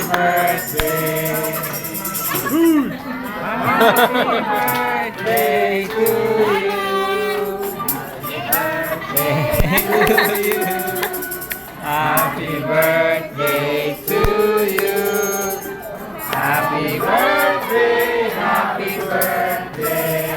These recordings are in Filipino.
birthday. Happy birthday to you. Happy birthday to you. Happy birthday, happy birthday.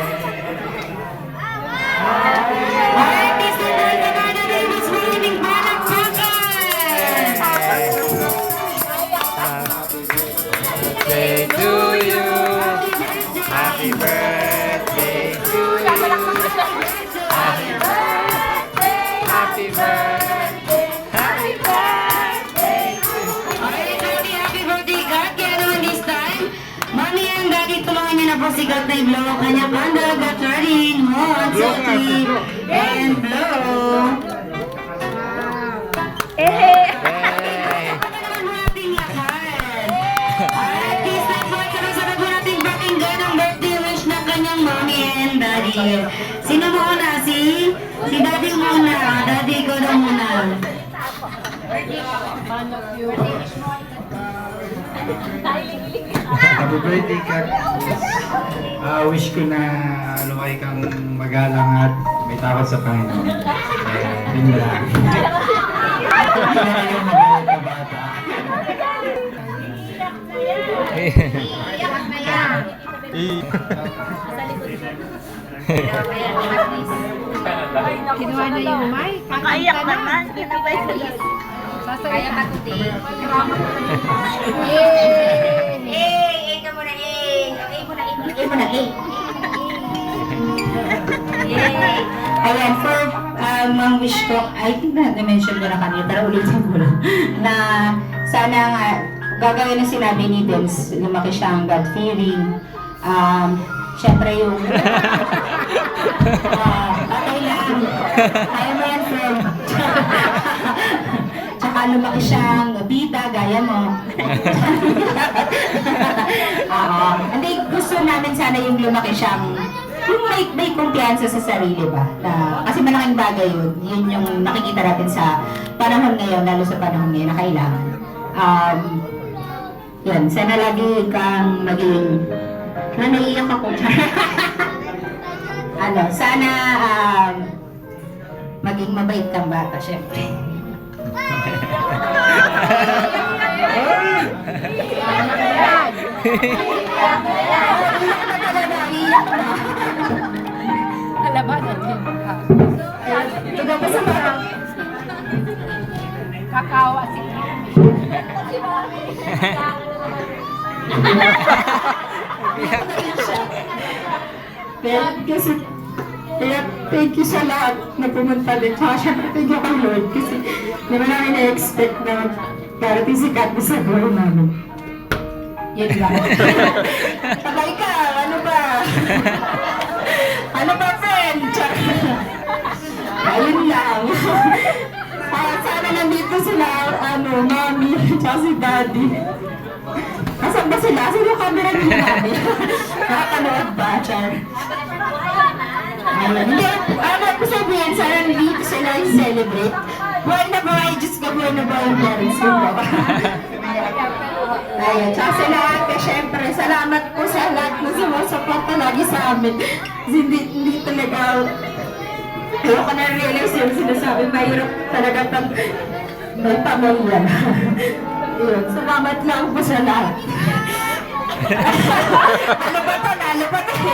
Birthday to you. Happy birthday to you. Happy birthday. Happy birthday. Happy birthday. Happy birthday, God. Kaya naman this time, Mommy and Daddy, tulungan niyo na po si God na i-blow ang kanyang candle. Get ready. 1, 2, 3, and blow. Sino muna? Si Daddy muna. Daddy, ikaw na muna. Happy birthday, Kat. Wish ko na lumaki kang magalang at may takot sa Panginoon. Yun lang. Hindi na yung magaling na bata. Kinuha na yung mic. Makaiyak naman. Kinabay ko lang. Kaya ka today. Eh, ka muna eh. Eh muna eh. Eh muna, eh. Ayan, for mga wish ko, I think na-mention ko na kanina, pero ulitin ko lang, na sana nga, gagawin na sinabi ni Vince, lumaki siyang God-fearing. Siyempre yung, patay lang, kaya mo yan from, tsaka lumaki siyang bida, gaya mo. Hindi, gusto namin sana yung lumaki siyang, yung may kumpiyansa sa sarili ba? Kasi malaking bagay yun. Yun yung nakikita natin sa panahon ngayon, lalo sa panahon ngayon na kailangan. Yun, sana lagi kang maging... naiiyak ako. Sana maging mabait kang bata, syempre. Halaban natin. Kakawa si Kasi, kaya thank you sa lahat na pumunta din. Tsaka syempre thank you kay Lord kasi di ba namin na-expect na darating si Kat sa buhay namin. Yun lang. Sabay ka, ano ba? Ano ba, friend? Ayun lang. Sana nandito sila, mami, tsaka si daddy. Asan ba sila? Sino camera nila namin? Nakakanood ba, Char? Hindi, ko sabihin, sana nandito sila i-celebrate. Buhay na buhay, Diyos ka, buhay na buhay ang parents ko ba? Ayun, tsaka sa lahat, syempre, salamat po sa lahat na sumusuporta lagi sa amin. Kasi hindi talaga, kaya ko na-realize yung sinasabi, mahirap talaga pag may pamilya. Yun, salamat lang po sa lahat. Ano ba ito? Lalo pa ito.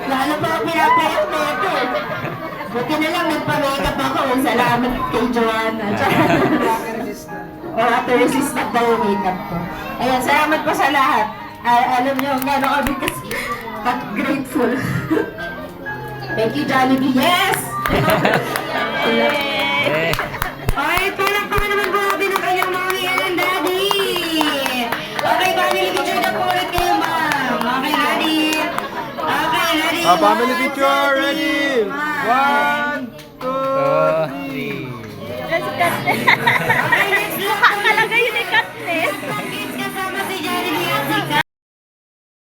Lalo pa ang pinapayak na ito. Buti na lang nagpa-makeup ako. Salamat kay Joanna. O ate resist na daw yung makeup ko. Ayan, salamat po sa lahat. Alam nyo, gano'n kami kasi grateful. Thank you, Jollibee. Yes! Okay, tulak pa naman po natin ang kanyang mommy and daddy. Okay, family picture na po ulit kayo, ma'am. Okay, daddy. Okay, daddy. Family picture, ready? 1, 2, 3. Okay, let's look.